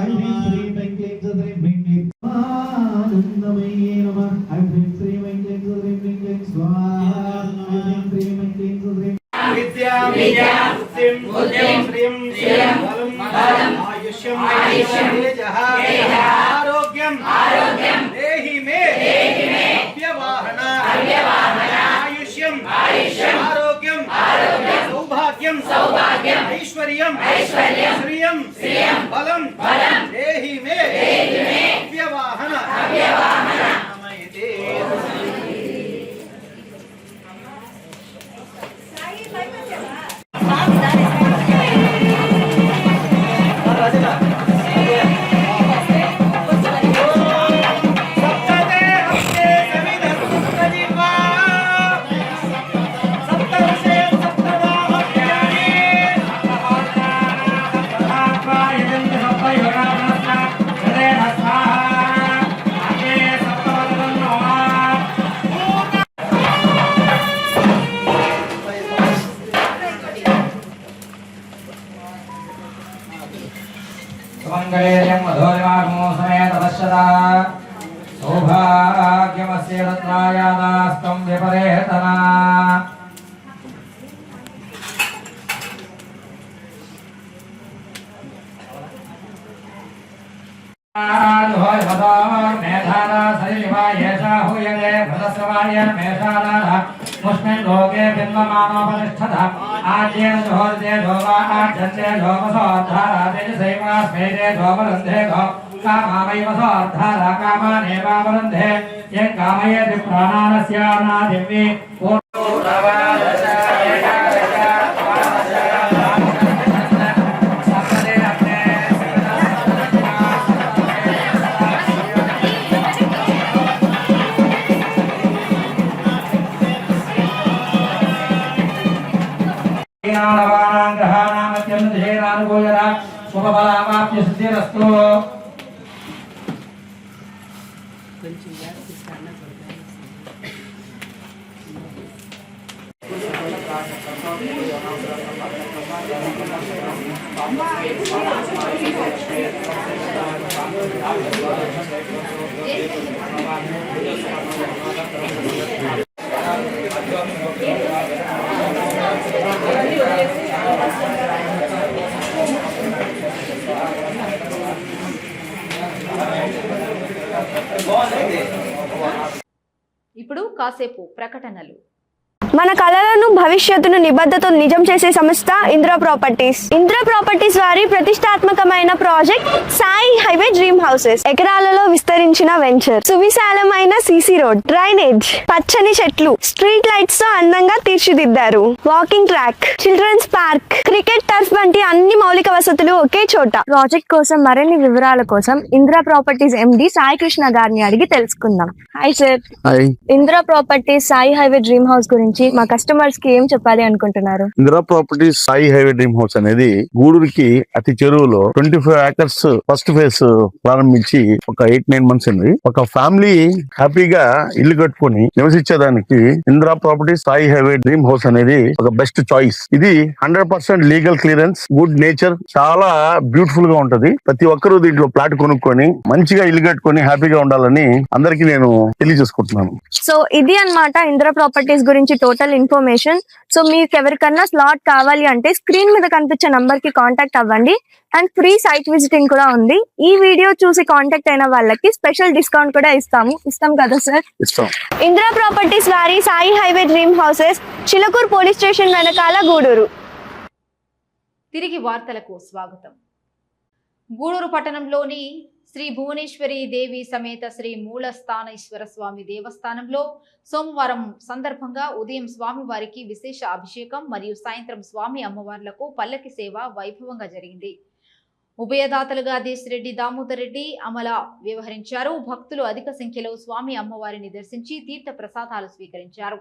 ऐं ह्रीं श्रीं ऐं क्लीं श्रीं ह्रीं क्लीं आनन्दमये नमः। ऐं ह्रीं श्रीं ऐं क्लीं श्रीं ह्रीं क्लीं स्वाहा। ऐं ह्रीं श्रीं ऐं क्लीं श्रीं विद्यां बुद्धिं श्रियं बलं आयुष्यं तेजः आरोग्यं देहि मे अव्यवाहन आयुष्यं आरोग्यं सौभाग्यं ऐश्वर्यं श्रियं बलं देहि मे अव्यवाहन भाग्यमस्य तत्रायादास्तं विपरेतना मेधाना सैवा येषा हूयते भृतस्वाय मेषानाः मुष्मिन् लोके बिन्वमानोपतिष्ठतः आज्येन जोहर्जे जोवा आज्यन्ते जोमसोद्धाराते सैवास्मेते जोमरन्धे गो कामामैव सोद्धारा कामानेवावरन्धे ये कामयति प्राणानस्यानादिव्ये ग्रहाणामत्यनुकूलता शुभफलामाप्य सिद्धिरस्तु ఇప్పుడు కాసేపు ప్రకటనలు. మన కళలను భవిష్యత్తును నిబద్ధతతో నిజం చేసే సంస్థ ఇంద్ర ప్రాపర్టీస్. ఇంద్ర ప్రాపర్టీస్ వారి ప్రతిష్టాత్మకమైన project Sai highway dream houses. ఎకరాలలో విస్తరించిన వెంచర్, సువిశాలమైన సీసీ రోడ్, డ్రైనేజ్, పచ్చని చెట్లు, స్ట్రీట్ లైట్స్ తో అందంగా తీర్చిదిద్దారు. Walking track, children's park, cricket turf వంటి అన్ని మౌలిక వసతులు ఒకే చోట. ప్రాజెక్ట్ కోసం మరిన్ని వివరాల కోసం ఇంద్ర ప్రాపర్టీస్ ఎండి సాయి కృష్ణ గారిని అడిగి తెలుసుకుందాం. Hi sir. Indra properties Sai highway dream house గురించి మా కస్టమర్స్ కి ఏం చెప్పాలి అనుకుంటున్నారు? Indira properties Sai highway dream house అనేది గూడూరుకి అతి చెరువులో 25 acres ఫస్ట్ ఫేజ్ ప్రారంభించి ఒక 8-9 months అయింది. ఒక ఫ్యామిలీ హ్యాపీగా ఇల్లు కట్టుకొని నివసించేదానికి Indira properties Sai highway dream house అనేది ఒక బెస్ట్ చాయిస్. ఇది 100% లీగల్ క్లియరెన్స్, గుడ్ నేచర్, చాలా బ్యూటిఫుల్ గా ఉంటది. ప్రతి ఒక్కరూ దీంట్లో ప్లాట్ కొనుక్కొని మంచిగా ఇల్లు కట్టుకొని హ్యాపీగా ఉండాలని అందరికీ నేను తెలియజేసుకుంటున్నాను. సో ఇది అన్నమాట ఇంద్ర ప్రాపర్టీస్ గురించి టోటల్ ఇన్ఫర్మేషన్. సో మీకు ఎవరికన్నా స్లాట్ కావాలి అంటే స్క్రీన్ మీద కనిపించే నంబర్ కి కాంటాక్ట్ అవ్వండి. అండ్ ఫ్రీ సైట్ విజిటింగ్ కూడా ఉంది. ఈ వీడియో చూసి కాంటాక్ట్ అయిన వాళ్ళకి స్పెషల్ డిస్కౌంట్ కూడా ఇస్తాం కదా సార్? ఇంద్ర ప్రాపర్టీస్ వారి Sai highway dream houses, Chilakuru police station వెనకాల, గూడూరు. తిరిగి వార్తలకు స్వాగతం. గూడూరు పట్టణంలోని శ్రీ భువనేశ్వరి దేవి సమేత శ్రీ మూలస్థానేశ్వర స్వామి దేవస్థానంలో సోమవారం సందర్భంగా ఉదయం స్వామివారికి విశేష అభిషేకం మరియు సాయంత్రం స్వామి అమ్మవార్లకు పల్లకి సేవ వైభవంగా జరిగింది. ఉభయదాతలుగా దేశిరెడ్డి, దామోదర్ రెడ్డి, అమల వ్యవహరించారు. భక్తులు అధిక సంఖ్యలో స్వామి అమ్మవారిని దర్శించి తీర్థ ప్రసాదాలు స్వీకరించారు.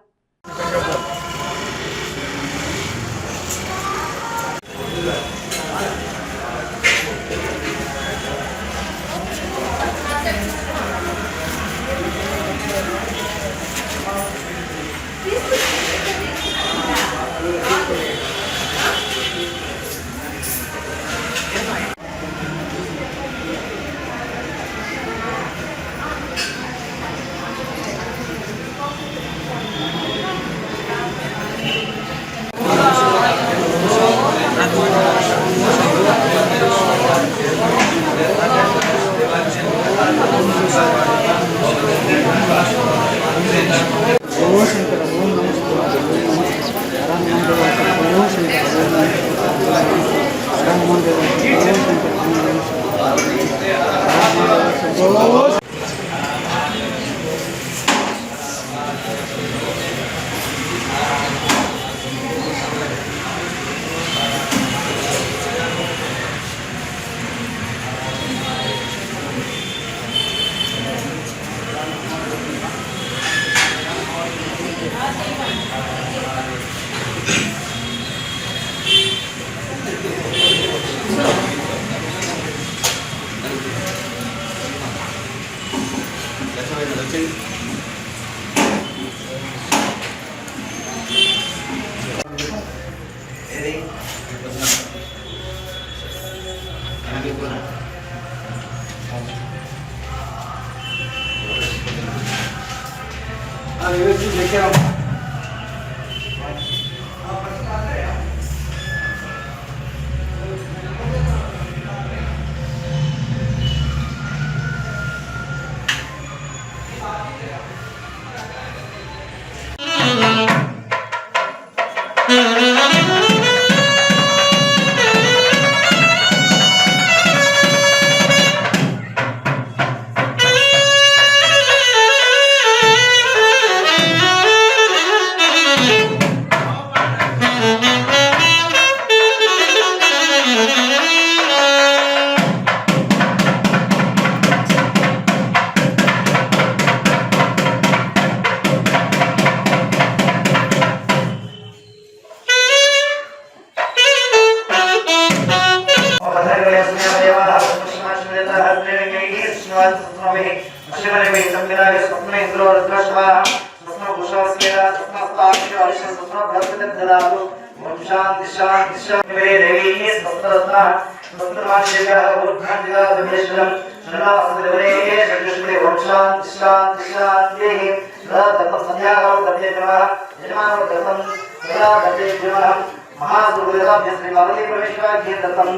शांति शांति शांति मेरे देवी सप्तरत्ना सप्तमाशेगा उद्घाटिका दमेश्वरम शरणासुदेवरे शक्तिश्री ओम शांति शांति शांति रतम संध्याकाल दते नमः यजमानो दतम सदा दते नमः महासुदेवाभ्य श्री पार्वती परमेश्वर की दतम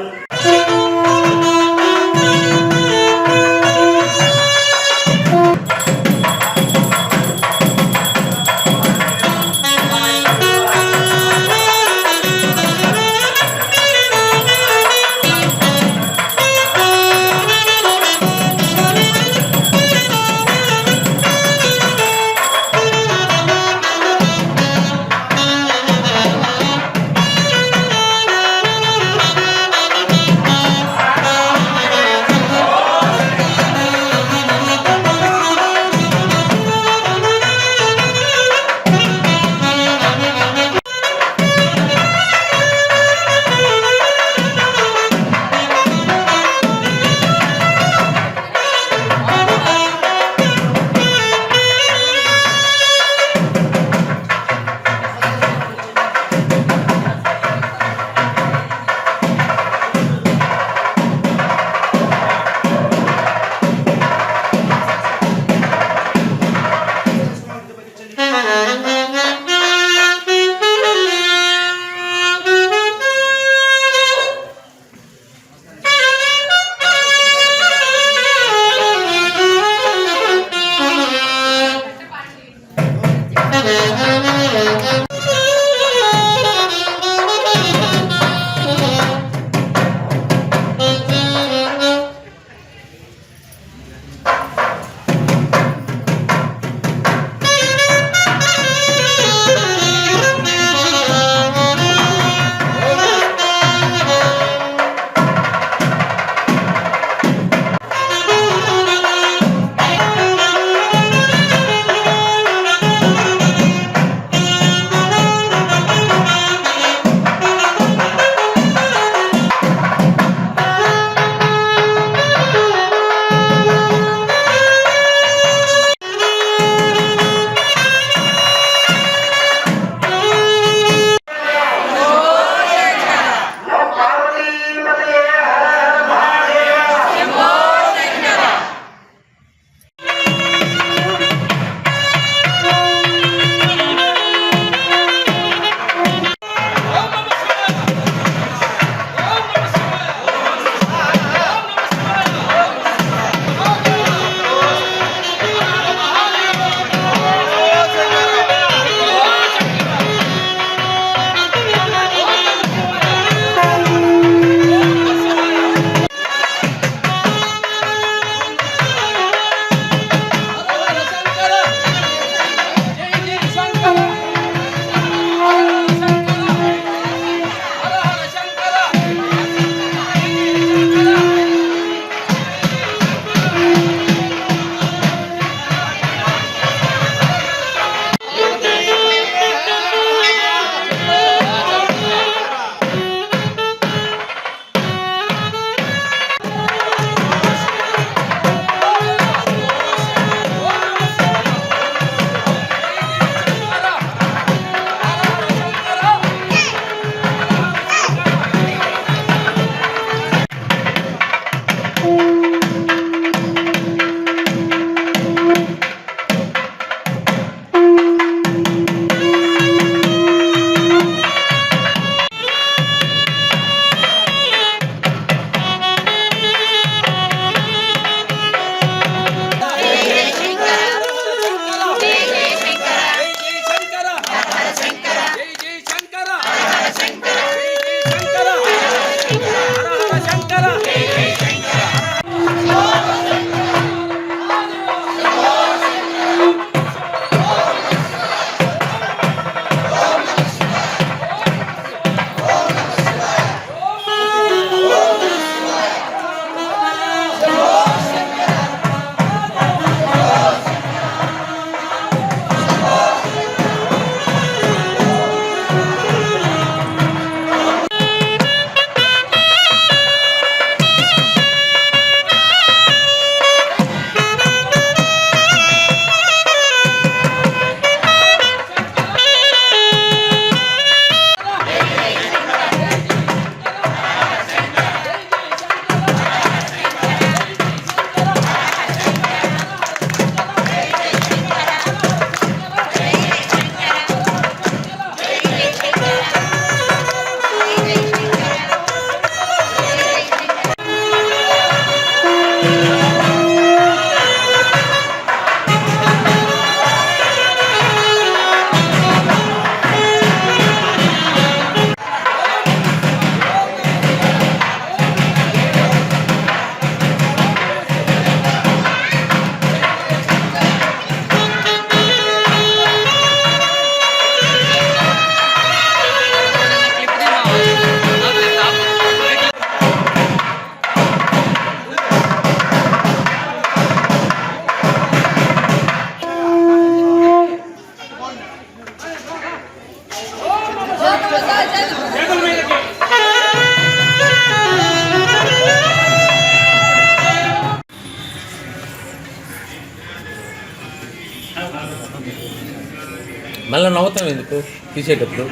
మళ్ళీ నవ్వుతాం ఎందుకు తీసేటప్పుడు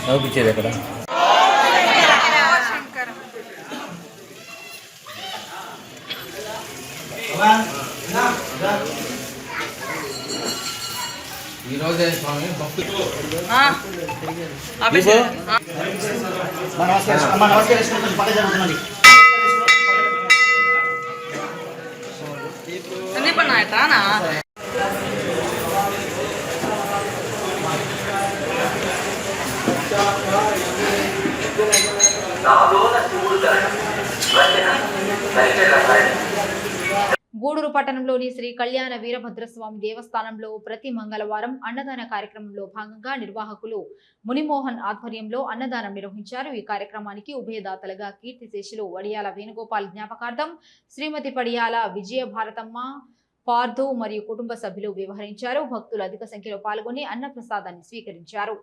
నవ్వుపించేది ఎక్కడ ఈరోజే స్వామి భక్తులు గూడూరు పట్టణంలోని శ్రీ కళ్యాణ వీరభద్రస్వామి దేవస్థానంలో ప్రతి మంగళవారం అన్నదాన కార్యక్రమంలో భాగంగా నిర్వాహకులు మునిమోహన్ ఆధ్వర్యంలో అన్నదానం నిర్వహించారు. ఈ కార్యక్రమానికి ఉభయదాతలుగా కీర్తిశేషులు వడియాల వేణుగోపాల్ జ్ఞాపకార్థం శ్రీమతి పడియాల విజయ భారతమ్మ, పార్థు మరియు కుటుంబ సభ్యులు వ్యవహరించారు. భక్తులు అధిక సంఖ్యలో పాల్గొని అన్నప్రసాదాన్ని స్వీకరించారు.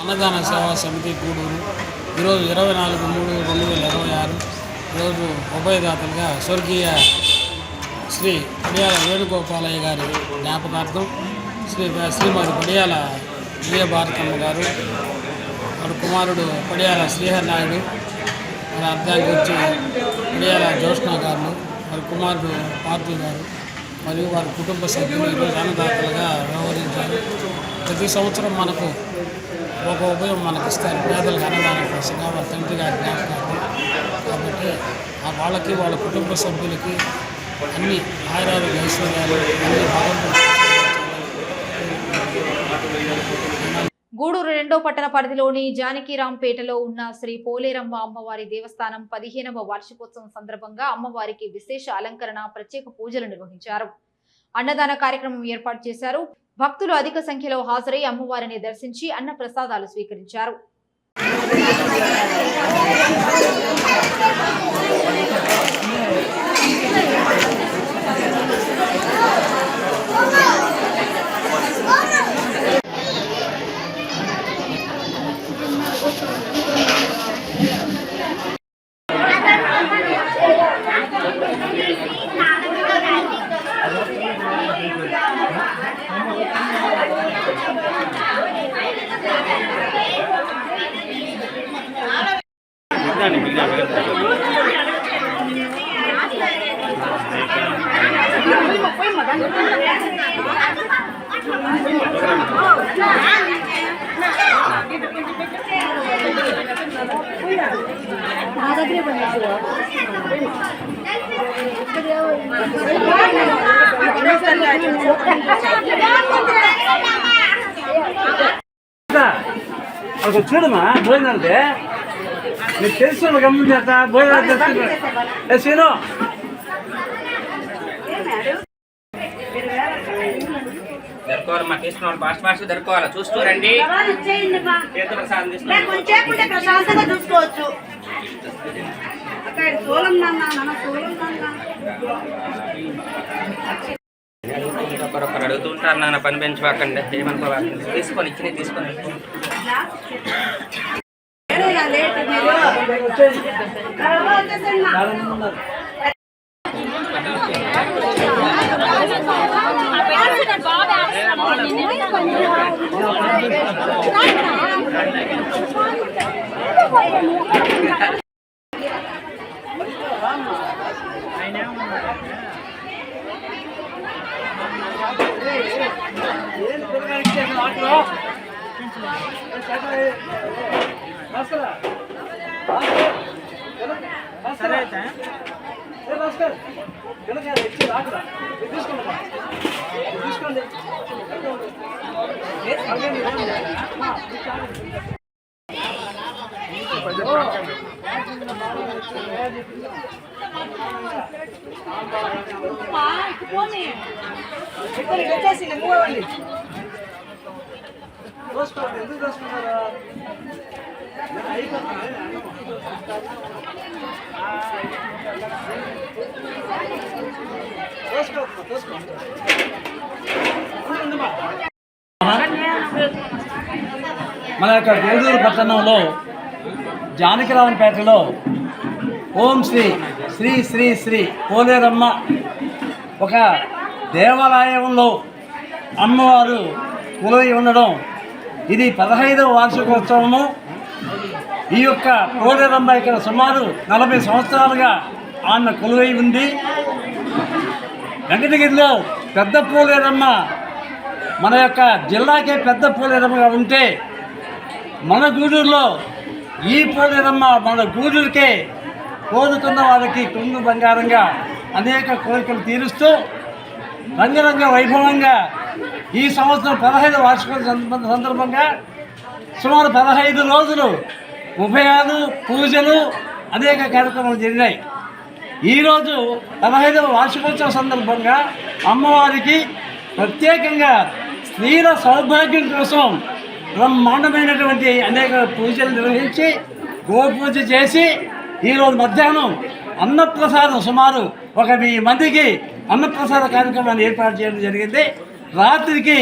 అన్నదాన సేవా సమితి గూడూరు ఈరోజు 24/3/2026 ఈరోజు ఉభయదాతలుగా స్వర్గీయ శ్రీ పడియాల వేణుగోపాలయ్య గారి జ్ఞాపకార్థం శ్రీమతి పడియాల విజయ భారతమ్మ గారు, వారి కుమారుడు పడియాల శ్రీహరి నాయుడు, వారి అర్ధానికి వచ్చి పడియాల జ్యోష్ణ గారు, వారి కుమారుడు పార్థు గారు మరియు వారి కుటుంబ సభ్యులు ఈరోజు అన్నదాతలుగా వ్యవహరించారు. ప్రతి సంవత్సరం మనకు ఒక ఉభయం మనకి ఇస్తారు పేదలకు అన్నదానం కోసంగా వాళ్ళ తండ్రి గారి జ్ఞాపకాలు. కాబట్టి వాళ్ళకి వాళ్ళ కుటుంబ సభ్యులకి అన్ని ఆయురారోగ్య ఐశ్వర్యాలు అన్ని భగవంతుడు. గూడూరు 2వ పట్టణ పరిధిలోని జానకిరాంపేటలో ఉన్న శ్రీ పోలేరమ్మ అమ్మవారి దేవస్థానం 15వ వార్షికోత్సవం సందర్భంగా అమ్మవారికి విశేష అలంకరణ, ప్రత్యేక పూజలు నిర్వహించారు. అన్నదాన కార్యక్రమం ఏర్పాటు చేశారు. భక్తులు అధిక సంఖ్యలో హాజరై అమ్మవారిని దర్శించి అన్న ప్రసాదాలు స్వీకరించారు. చూడమా భోజనం అంటే నీకు తెలుసు గమ్ముంది భోజనం సీను దొరకోవాలమ్మా, తీసుకున్న వాళ్ళు ఫాస్ట్ ఫాస్ట్ దొరకోవాలా, చూస్తూ రండి. ప్రశాంతంగా చూసుకోవచ్చు. ఒకరొకరు అడుగుతూ ఉంటారు నాన్న, పని పెంచుకోకండి, ఏమనుకోవాలి. తీసుకొని ఇచ్చిన తీసుకొని మన యొక్క గూడూరు పట్టణంలో జానకిరామపేటలో ఓం శ్రీ శ్రీ శ్రీ శ్రీ పోలేరమ్మ ఒక దేవాలయంలో అమ్మవారు కొలువై ఉండడం ఇది 15వ వార్షికోత్సవము. ఈ యొక్క పోలేరమ్మ ఇక్కడ సుమారు 40 సంవత్సరాలుగా ఆమె కొలువై ఉంది. వెంకటగిరిలో పెద్ద పోలేరమ్మ మన యొక్క జిల్లాకే పెద్ద పోలేరమ్మగా ఉంటే మన గూడూరులో ఈ పోలేరమ్మ మన గూడూరుకే కోరుకున్న వారికి కొంగు బంగారంగా అనేక కోరికలు తీరుస్తూ రంగరంగ వైభవంగా ఈ సంవత్సరం 15వ వార్షికోత్సవం సందర్భంగా సుమారు 15 రోజులు ఉభయాలు పూజలు అనేక కార్యక్రమాలు జరిగినాయి. ఈరోజు 15వ వార్షికోత్సవం సందర్భంగా అమ్మవారికి ప్రత్యేకంగా స్త్రీల సౌభాగ్యం కోసం బ్రహ్మాండమైనటువంటి అనేక పూజలు నిర్వహించి గోపూజ చేసి ఈరోజు మధ్యాహ్నం అన్నప్రసాదం సుమారు 1000 మందికి అన్నప్రసాద కార్యక్రమాన్ని ఏర్పాటు చేయడం జరిగింది. రాత్రికి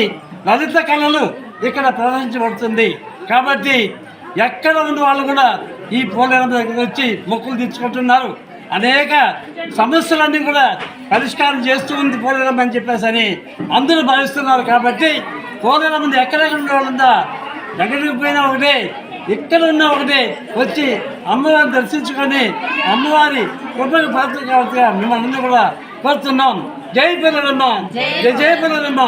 లలిత కళలు ఇక్కడ ప్రదర్శించబడుతుంది. కాబట్టి ఎక్కడ ఉన్న వాళ్ళు కూడా ఈ పోలేరమ్మ దగ్గరికి వచ్చి మొక్కులు తీర్చుకుంటున్నారు. అనేక సమస్యలన్నీ కూడా పరిష్కారం చేస్తూ ఉంది పోలేరమ్మ అని చెప్పేసి అందరూ భావిస్తున్నారు. కాబట్టి పోలేరమ్మ ఎక్కడెక్కడ ఉన్న వాళ్ళంతా దగ్గరికి పోయినా ఒకటే, ఇక్కడ ఉన్న ఒకటే వచ్చి అమ్మవారిని దర్శించుకొని అమ్మవారి కృపకు పాత్ర కావచ్చుగా మిమ్మల్ని కూడా కోరుతున్నాం. జై పోలేరమ్మ, జై జై పోలేరమ్మ.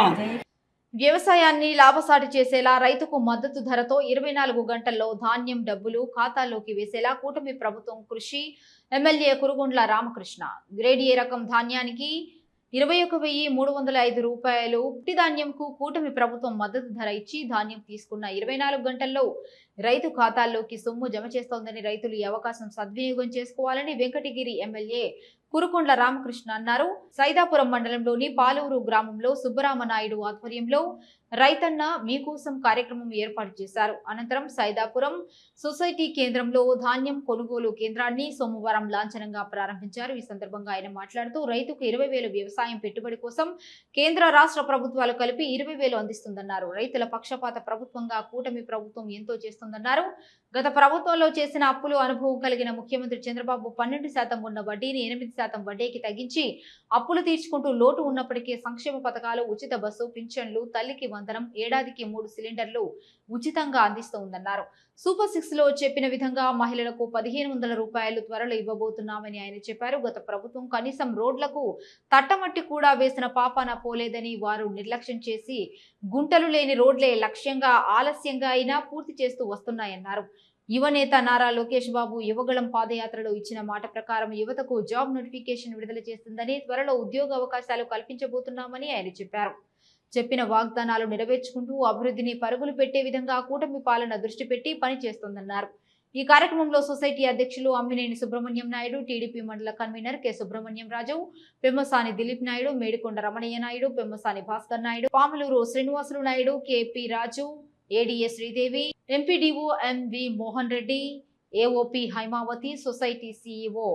వ్యవసాయాన్ని లాభసాటి చేసేలా రైతుకు మద్దతు ధరతో 24 గంటల్లో ధాన్యం డబ్బులు ఖాతాలోకి వేసేలా కూటమి ప్రభుత్వం కృషి. MLA Kurugondla Ramakrishna. Grade A రకం ధాన్యానికి 21,305 రూపాయలు. పుట్టి ధాన్యంకు కూటమి ప్రభుత్వం మద్దతు ధర ఇచ్చి ధాన్యం తీసుకున్న 24 గంటల్లో రైతు ఖాతాల్లోకి సొమ్ము జమ చేస్తోందని రైతులు ఈ అవకాశం సద్వినియోగం చేసుకోవాలని వెంకటగిరి ఎమ్మెల్యే కురుకొండ్ల రామకృష్ణ అన్నారు. సైదాపురం మండలంలోని పాలూరు గ్రామంలో సుబ్బరామనాయుడు ఆధ్వర్యంలో రైతన్న మీకోసం కార్యక్రమం ఏర్పాటు చేశారు. అనంతరం సైదాపురం సొసైటీ కేంద్రంలో ధాన్యం కొనుగోలు కేంద్రాన్ని సోమవారం లాంఛనంగా ప్రారంభించారు. ఈ సందర్భంగా ఆయన మాట్లాడుతూ రైతుకు 20,000 వ్యవసాయం పెట్టుబడి కోసం కేంద్ర రాష్ట్ర ప్రభుత్వాలు కలిపి 20,000 అందిస్తుందన్నారు. రైతుల పక్షపాత ప్రభుత్వంగా కూటమి ప్రభుత్వం ఎంతో చేస్తుందన్నారు. గత ప్రభుత్వంలో చేసిన అప్పులు అనుభవం కలిగిన ముఖ్యమంత్రి చంద్రబాబు 12% ఉన్న వడ్డీని 8% వడ్డీకి తగ్గించి అప్పులు తీర్చుకుంటూ లోటు ఉన్నప్పటికీ సంక్షేమ పథకాలు, ఉచిత బస్సు, పింఛన్లు, తల్లికి వందనం, ఏడాదికి 3 సిలిండర్లు ఉచితంగా అందిస్తోందన్నారు. సూపర్ 6 లో చెప్పిన విధంగా మహిళలకు 1,500 రూపాయలు త్వరలో ఇవ్వబోతున్నామని ఆయన చెప్పారు. గత ప్రభుత్వం కనీసం రోడ్లకు తట్టమట్టి కూడా వేసిన పాపాన పోలేదని, వారు నిర్లక్ష్యం చేసి గుంటలు లేని రోడ్లే లక్ష్యంగా ఆలస్యంగా అయినా పూర్తి చేస్తూ వస్తున్నాయన్నారు. యువనేత నారా లోకేష్ బాబు యువగళం పాదయాత్రలో ఇచ్చిన మాట ప్రకారం యువతకు జాబ్ నోటిఫికేషన్ విడుదల చేస్తుందని, త్వరలో ఉద్యోగ అవకాశాలు కల్పించబోతున్నామని ఆయన చెప్పారు. చెప్పిన వాగ్దానాలు నెరవేర్చుకుంటూ అభివృద్ధిని పరుగులు పెట్టే విధంగా కూటమి పాలన దృష్టి పెట్టి పనిచేస్తోందన్నారు. ఈ కార్యక్రమంలో సొసైటీ అధ్యక్షులు Ammineni Subrahmanyam Naidu, TDP mandal convener K Subrahmanyam Raju, Pemmasani Dilip Naidu, Medikonda Ramanaiah Naidu, Pemmasani Bhaskar Naidu, Pamuluru Srinivasulu Naidu, KP Raju, ADA Sridevi, MPDO MV Mohan Reddy, AOP Hymavathi, society CEO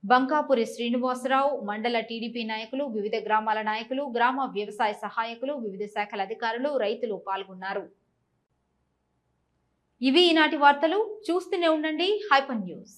Bankapuri Srinivasarao, mandal TDP నాయకులు, వివిధ గ్రామాల నాయకులు, గ్రామ వ్యవసాయ సహాయకులు, వివిధ శాఖల అధికారులు, రైతులు పాల్గొన్నారు. ఇవి ఈనాటి వార్తలు. చూస్తూనే ఉండండి హైపర్ న్యూస్.